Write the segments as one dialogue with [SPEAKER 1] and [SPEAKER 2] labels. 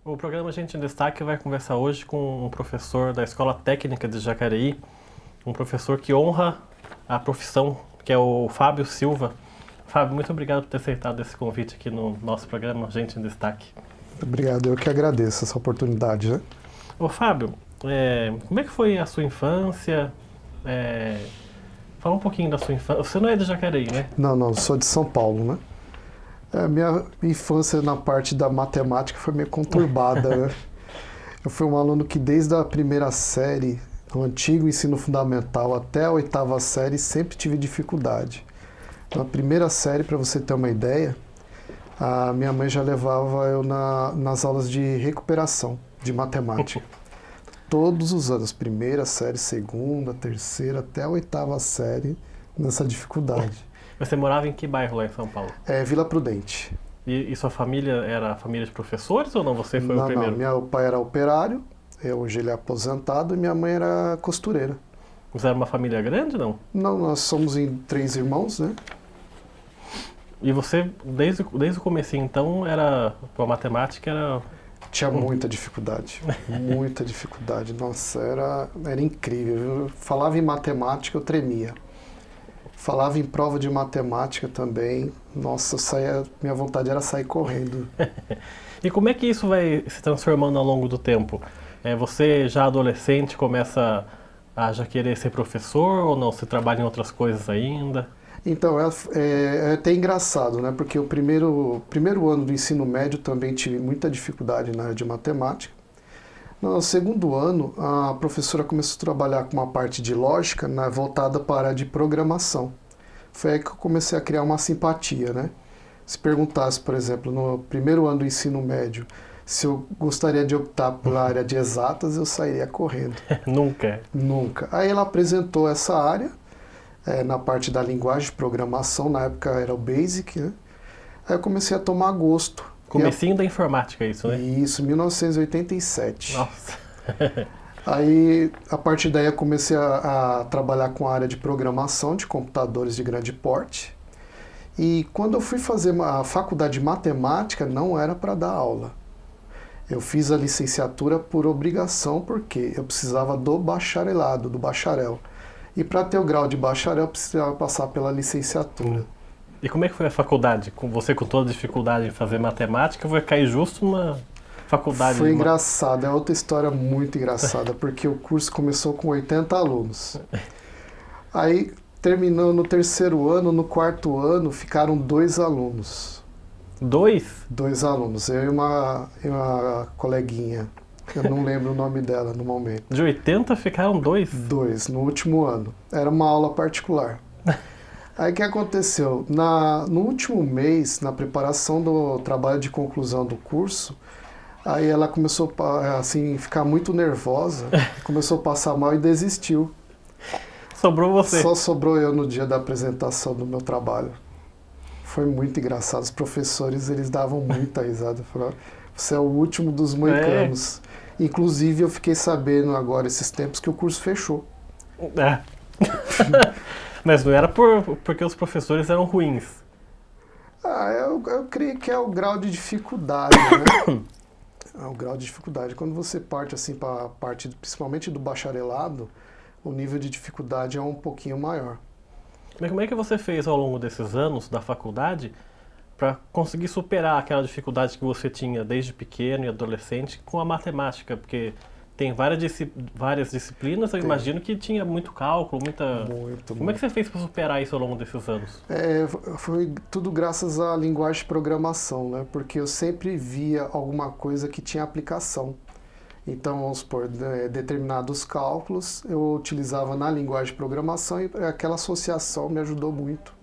[SPEAKER 1] O programa Gente em Destaque vai conversar hoje com um professor da Escola Técnica de Jacareí, um professor que honra a profissão, que é o Fábio Silva. Fábio, muito obrigado por ter aceitado esse convite aqui no nosso programa Gente em Destaque.
[SPEAKER 2] Obrigado, eu que agradeço essa oportunidade, né?
[SPEAKER 1] Ô Fábio, como é que foi a sua infância? Fala um pouquinho da sua infância. Você não é de Jacareí, né?
[SPEAKER 2] Não, sou de São Paulo, né? Minha infância na parte da matemática foi meio conturbada, né? Eu fui um aluno que desde a primeira série, do antigo ensino fundamental até a oitava série, sempre tive dificuldade. Na primeira série, para você ter uma ideia, a minha mãe já levava eu nas aulas de recuperação de matemática. Todos os anos, primeira série, segunda, terceira, até a oitava série, nessa dificuldade.
[SPEAKER 1] Você morava em que bairro lá em São Paulo?
[SPEAKER 2] Vila Prudente.
[SPEAKER 1] E sua família era família de professores ou não? Você foi o primeiro?
[SPEAKER 2] Não, meu pai era operário, hoje ele é aposentado, e minha mãe era costureira.
[SPEAKER 1] Você era uma família grande, não?
[SPEAKER 2] Não, nós somos em 3 irmãos, né?
[SPEAKER 1] E você, desde o comecinho, então, a matemática era...
[SPEAKER 2] Tinha muita dificuldade, muita dificuldade. Nossa, era incrível. Eu falava em matemática, eu tremia. Falava em prova de matemática também. Nossa, minha vontade era sair correndo.
[SPEAKER 1] E como é que isso vai se transformando ao longo do tempo? Você, já adolescente, começa a já querer ser professor ou não? Você trabalha em outras coisas ainda?
[SPEAKER 2] Então, é até engraçado, né? Porque o primeiro ano do ensino médio também tive muita dificuldade na área de matemática. No segundo ano, a professora começou a trabalhar com uma parte de lógica, né, voltada para a área de programação. Foi aí que eu comecei a criar uma simpatia, né? Se perguntasse, por exemplo, no primeiro ano do ensino médio, se eu gostaria de optar pela área de exatas, eu sairia correndo.
[SPEAKER 1] Nunca?
[SPEAKER 2] Nunca. Aí ela apresentou essa área, na parte da linguagem de programação, na época era o Basic, né? Aí eu comecei a tomar gosto.
[SPEAKER 1] Comecinho da informática, isso, né?
[SPEAKER 2] Isso, 1987.
[SPEAKER 1] Nossa!
[SPEAKER 2] Aí, a partir daí, eu comecei a trabalhar com a área de programação de computadores de grande porte. E quando eu fui fazer a faculdade de matemática, não era para dar aula. Eu fiz a licenciatura por obrigação, porque eu precisava do bacharelado, do bacharel. E para ter o grau de bacharel, eu precisava passar pela licenciatura.
[SPEAKER 1] E como é que foi a faculdade? Com você com toda a dificuldade em fazer matemática, vai cair justo numa faculdade?
[SPEAKER 2] Foi engraçado, é outra história muito engraçada, porque o curso começou com 80 alunos. Aí, terminou no terceiro ano, no quarto ano, ficaram 2 alunos.
[SPEAKER 1] 2?
[SPEAKER 2] 2 alunos, eu e uma coleguinha. Eu não lembro o nome dela no momento.
[SPEAKER 1] De 80 ficaram 2?
[SPEAKER 2] 2, no último ano. Era uma aula particular. Aí o que aconteceu? No último mês, na preparação do trabalho de conclusão do curso, aí ela começou assim, ficar muito nervosa, começou a passar mal e desistiu.
[SPEAKER 1] Sobrou você?
[SPEAKER 2] Só sobrou eu no dia da apresentação do meu trabalho. Foi muito engraçado. Os professores, eles davam muita risada. Falaram, você é o último dos moicanos. Inclusive, eu fiquei sabendo agora, esses tempos, que o curso fechou.
[SPEAKER 1] Mas não era porque os professores eram ruins?
[SPEAKER 2] Eu creio que é o grau de dificuldade, né? É o grau de dificuldade. Quando você parte assim para a parte, principalmente do bacharelado, o nível de dificuldade é um pouquinho maior.
[SPEAKER 1] Mas como é que você fez ao longo desses anos da faculdade para conseguir superar aquela dificuldade que você tinha desde pequeno e adolescente com a matemática? Porque tem várias disciplinas, eu imagino que tinha muito cálculo, Como é que você fez para superar isso ao longo desses anos?
[SPEAKER 2] Foi tudo graças à linguagem de programação, né? Porque eu sempre via alguma coisa que tinha aplicação. Então, vamos supor, determinados cálculos eu utilizava na linguagem de programação e aquela associação me ajudou muito.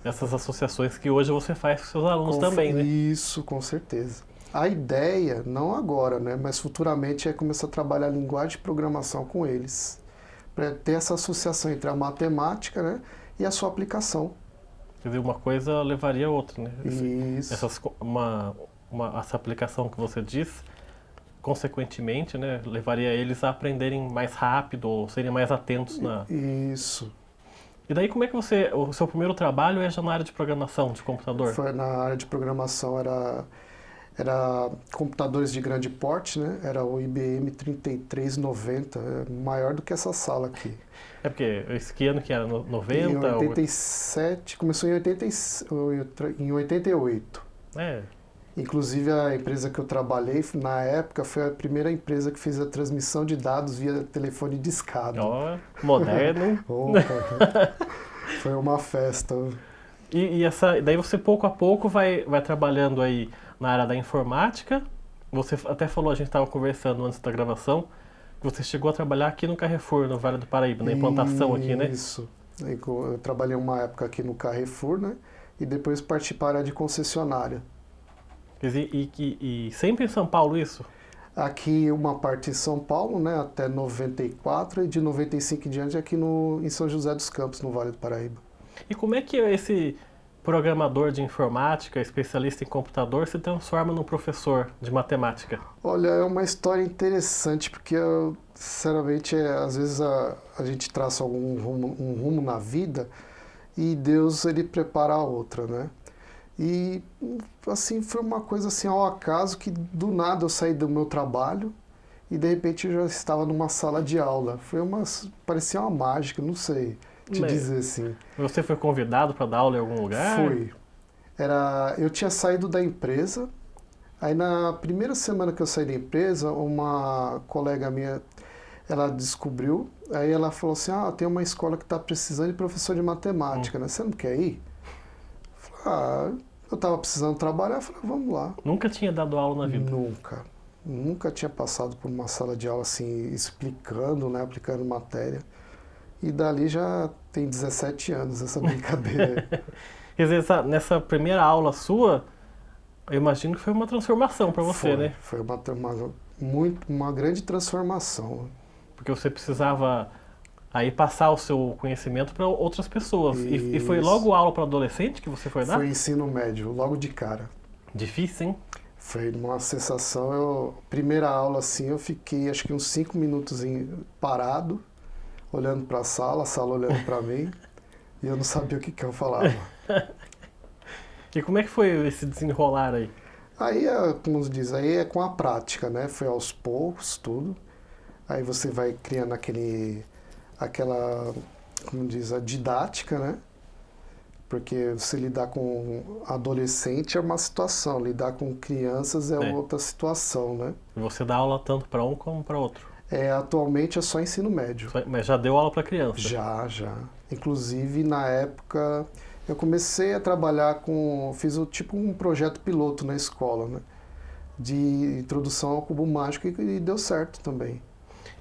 [SPEAKER 1] Essas associações que hoje você faz com seus alunos também, né?
[SPEAKER 2] Isso, com certeza. A ideia, não agora, né, mas futuramente, é começar a trabalhar a linguagem de programação com eles, para ter essa associação entre a matemática, né, e a sua aplicação.
[SPEAKER 1] Quer dizer, uma coisa levaria a outra, né?
[SPEAKER 2] Isso.
[SPEAKER 1] Essa aplicação que você diz, consequentemente, né, levaria eles a aprenderem mais rápido ou serem mais atentos na...
[SPEAKER 2] Isso.
[SPEAKER 1] E daí como é que o seu primeiro trabalho é já na área de programação, de computador?
[SPEAKER 2] Foi na área de programação, Era computadores de grande porte, né? Era o IBM 3390, maior do que essa sala aqui.
[SPEAKER 1] É porque esse que ano que era?
[SPEAKER 2] Em
[SPEAKER 1] 90?
[SPEAKER 2] 87, começou em 88.
[SPEAKER 1] É.
[SPEAKER 2] Inclusive a empresa que eu trabalhei na época foi a primeira empresa que fez a transmissão de dados via telefone discado.
[SPEAKER 1] Ó, moderno.
[SPEAKER 2] Opa, foi uma festa.
[SPEAKER 1] Daí você pouco a pouco vai trabalhando aí na área da informática. Você até falou, a gente estava conversando antes da gravação, que você chegou a trabalhar aqui no Carrefour, no Vale do Paraíba, na implantação aqui, né?
[SPEAKER 2] Isso. Eu trabalhei uma época aqui no Carrefour, né? E depois parti para a área de concessionária.
[SPEAKER 1] E sempre em São Paulo isso?
[SPEAKER 2] Aqui uma parte em São Paulo, né? Até 94 e de 95 em diante aqui em São José dos Campos, no Vale do Paraíba.
[SPEAKER 1] E como é que esse programador de informática, especialista em computador, se transforma num professor de matemática?
[SPEAKER 2] Olha, é uma história interessante, porque, sinceramente, às vezes a gente traça um rumo na vida e Deus, ele prepara a outra, né? E, assim, foi uma coisa assim, ao acaso, que do nada eu saí do meu trabalho e, de repente, eu já estava numa sala de aula. Parecia uma mágica, não sei te dizer assim.
[SPEAKER 1] Você foi convidado para dar aula em algum lugar?
[SPEAKER 2] Fui. Eu tinha saído da empresa, aí na primeira semana que eu saí da empresa, uma colega minha, ela descobriu, aí ela falou assim, tem uma escola que está precisando de professor de matemática, né? Você não quer ir? Eu falei, eu estava precisando trabalhar, eu falei, vamos lá.
[SPEAKER 1] Nunca tinha dado aula na vida?
[SPEAKER 2] Nunca. Nunca tinha passado por uma sala de aula assim, explicando, né, aplicando matéria. E dali já tem 17 anos essa brincadeira.
[SPEAKER 1] Quer dizer, nessa primeira aula sua, eu imagino que foi uma transformação para você, né?
[SPEAKER 2] Foi uma grande transformação.
[SPEAKER 1] Porque você precisava aí passar o seu conhecimento para outras pessoas. E foi logo aula para adolescente que você foi dar?
[SPEAKER 2] Foi ensino médio, logo de cara.
[SPEAKER 1] Difícil, hein?
[SPEAKER 2] Foi uma sensação, primeira aula assim, eu fiquei acho que uns 5 minutos parado, olhando para a sala olhando para mim, e eu não sabia o que eu falava.
[SPEAKER 1] E como é que foi esse desenrolar aí?
[SPEAKER 2] Aí, como diz, aí é com a prática, né? Foi aos poucos, tudo. Aí você vai criando aquela, como diz, a didática, né? Porque você lidar com adolescente é uma situação, lidar com crianças é outra situação, né?
[SPEAKER 1] E você dá aula tanto para um como para outro?
[SPEAKER 2] Atualmente é só ensino médio.
[SPEAKER 1] Mas já deu aula para criança?
[SPEAKER 2] Já. Inclusive, na época, eu comecei a trabalhar fiz tipo um projeto piloto na escola, né? De introdução ao cubo mágico e deu certo também.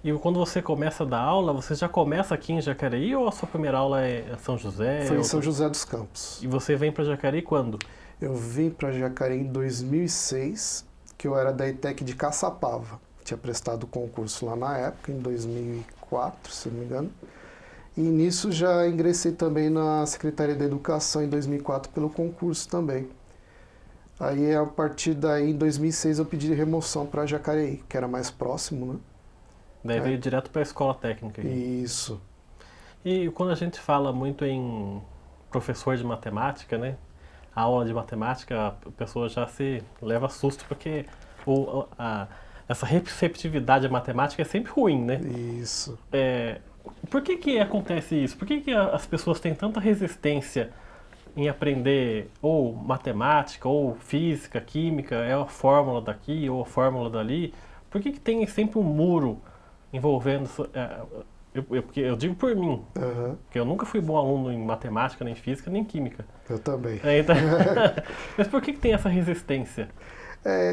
[SPEAKER 1] E quando você começa a dar aula, você já começa aqui em Jacareí ou a sua primeira aula é em São José?
[SPEAKER 2] Foi em São José dos Campos.
[SPEAKER 1] E você vem para Jacareí quando?
[SPEAKER 2] Eu vim para Jacareí em 2006, que eu era da ETEC de Caçapava. Tinha prestado o concurso lá na época, em 2004, se não me engano. E nisso já ingressei também na Secretaria da Educação em 2004 pelo concurso também. Aí, a partir daí, em 2006, eu pedi remoção para Jacareí, que era mais próximo, né?
[SPEAKER 1] Daí veio direto para a escola técnica.
[SPEAKER 2] Isso.
[SPEAKER 1] E quando a gente fala muito em professor de matemática, né? A aula de matemática, a pessoa já se leva susto, porque essa receptividade à matemática é sempre ruim, né?
[SPEAKER 2] Isso.
[SPEAKER 1] Por que acontece isso? Por que as pessoas têm tanta resistência em aprender ou matemática, ou física, química, é a fórmula daqui ou a fórmula dali? Por que tem sempre um muro envolvendo... Porque eu digo por mim, porque eu nunca fui bom aluno em matemática, nem física, nem química.
[SPEAKER 2] Eu também.
[SPEAKER 1] Então, mas por que tem essa resistência?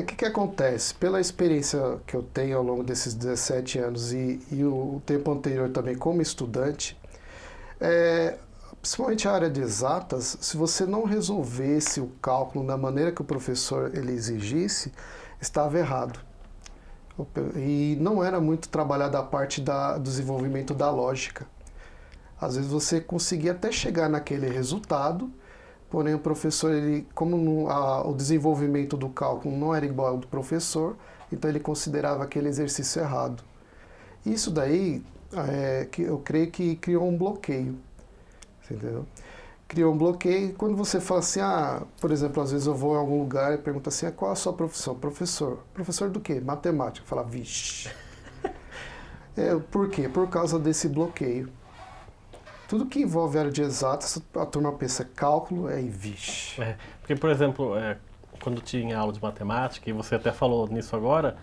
[SPEAKER 2] O que acontece? Pela experiência que eu tenho ao longo desses 17 anos e o tempo anterior também como estudante, principalmente a área de exatas, se você não resolvesse o cálculo da maneira que o professor ele exigisse, estava errado. E não era muito trabalhada a parte do desenvolvimento da lógica. Às vezes você conseguia até chegar naquele resultado, porém o professor, como o desenvolvimento do cálculo não era igual ao do professor, então ele considerava aquele exercício errado. Isso daí, eu creio que criou um bloqueio, entendeu? criou um bloqueio. Quando você fala assim, por exemplo, às vezes eu vou em algum lugar e pergunto assim, qual a sua profissão? Professor. Professor do quê? Matemática. Fala, vixe. Por quê? Por causa desse bloqueio. Tudo que envolve área de exatas, a turma pensa cálculo, vixe.
[SPEAKER 1] Porque, por exemplo, quando tinha aula de matemática, e você até falou nisso agora,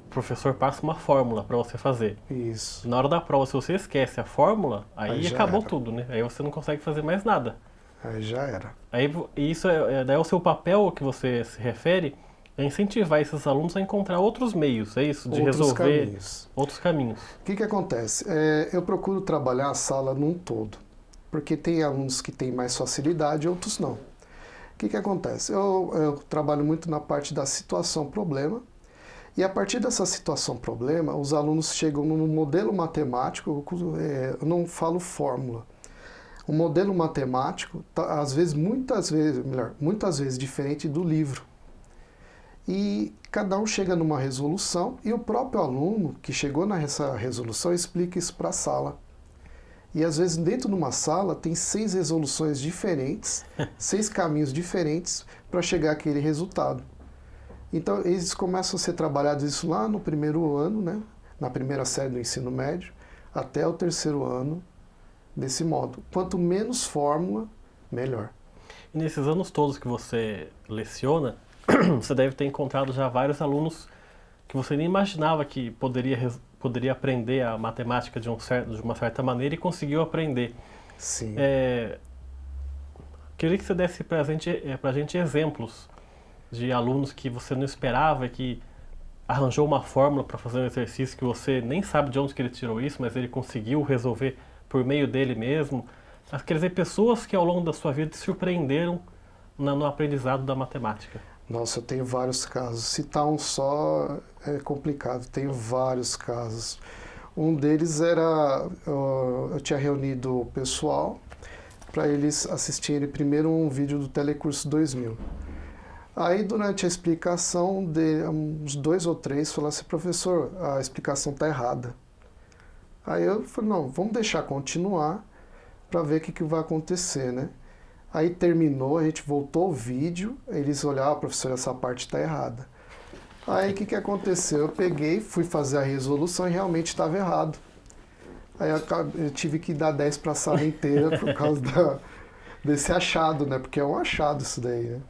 [SPEAKER 1] o professor passa uma fórmula para você fazer.
[SPEAKER 2] Isso.
[SPEAKER 1] Na hora da prova, se você esquece a fórmula, aí acabou
[SPEAKER 2] era.
[SPEAKER 1] tudo, né? Aí você não consegue fazer mais nada.
[SPEAKER 2] Aí já era.
[SPEAKER 1] Aí isso daí o seu papel que você se refere é incentivar esses alunos a encontrar outros meios, é isso? De resolver outros caminhos.
[SPEAKER 2] O que acontece? Eu procuro trabalhar a sala num todo, porque tem alunos que têm mais facilidade e outros não. O que acontece? Eu trabalho muito na parte da situação-problema, e a partir dessa situação-problema, os alunos chegam num modelo matemático, eu não falo fórmula. O modelo matemático, muitas vezes diferente do livro. E cada um chega numa resolução e o próprio aluno que chegou nessa resolução explica isso para a sala. E às vezes dentro de uma sala tem 6 resoluções diferentes, 6 caminhos diferentes para chegar àquele resultado. Então eles começam a ser trabalhados isso lá no primeiro ano, né? Na primeira série do ensino médio, até o terceiro ano, desse modo. Quanto menos fórmula, melhor.
[SPEAKER 1] E nesses anos todos que você leciona, você deve ter encontrado já vários alunos que você nem imaginava que poderia aprender a matemática de uma certa maneira e conseguiu aprender.
[SPEAKER 2] Sim.
[SPEAKER 1] Queria que você desse para a gente exemplos de alunos que você não esperava e que arranjou uma fórmula para fazer um exercício que você nem sabe de onde que ele tirou isso, mas ele conseguiu resolver por meio dele mesmo. Quer dizer, pessoas que ao longo da sua vida te surpreenderam no aprendizado da matemática. Nossa,
[SPEAKER 2] eu tenho vários casos. Citar um só é complicado, tenho vários casos. Um deles era, eu tinha reunido o pessoal para eles assistirem primeiro um vídeo do Telecurso 2000. Aí, durante a explicação, uns 2 ou 3 falaram assim, professor, a explicação está errada. Aí eu falei, não, vamos deixar continuar para ver o que vai acontecer, né? Aí terminou, a gente voltou o vídeo, eles olharam, professor, essa parte está errada. Aí o que aconteceu? Eu peguei, fui fazer a resolução e realmente estava errado. Aí eu tive que dar 10 para a sala inteira por causa desse achado, né? Porque é um achado isso daí, né?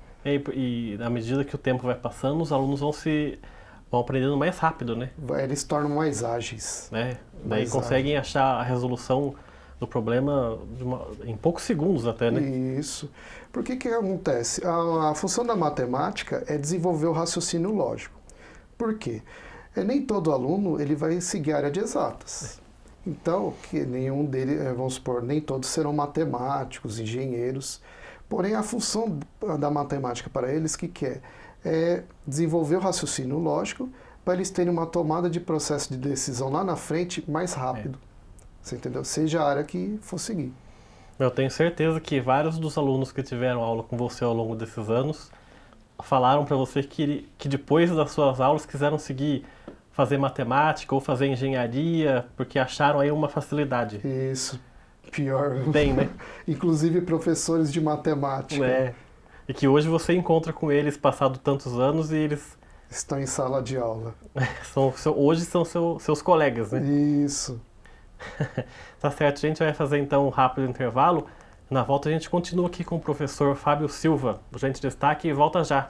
[SPEAKER 1] E à medida que o tempo vai passando, os alunos vão aprendendo mais rápido, né?
[SPEAKER 2] Eles se tornam mais ágeis.
[SPEAKER 1] Daí conseguem achar a resolução do problema em poucos segundos até, né?
[SPEAKER 2] Isso. Por que acontece? A função da matemática é desenvolver o raciocínio lógico. Por quê? Nem todo aluno ele vai seguir a área de exatas. Então, que nenhum deles, vamos supor, nem todos serão matemáticos, engenheiros. Porém, a função da matemática para eles, é desenvolver o raciocínio lógico para eles terem uma tomada de processo de decisão lá na frente mais rápido. Você entendeu? Seja a área que for seguir.
[SPEAKER 1] Eu tenho certeza que vários dos alunos que tiveram aula com você ao longo desses anos falaram para você que depois das suas aulas quiseram seguir fazer matemática ou fazer engenharia porque acharam aí uma facilidade.
[SPEAKER 2] Isso. Pior.
[SPEAKER 1] Tem, né?
[SPEAKER 2] Inclusive professores de matemática.
[SPEAKER 1] E que hoje você encontra com eles passado tantos anos e eles...
[SPEAKER 2] estão em sala de aula.
[SPEAKER 1] Hoje são seus colegas, né?
[SPEAKER 2] Isso.
[SPEAKER 1] Tá certo, a gente vai fazer então um rápido intervalo. Na volta a gente continua aqui com o professor Fábio Silva. O Gente Destaque e volta já.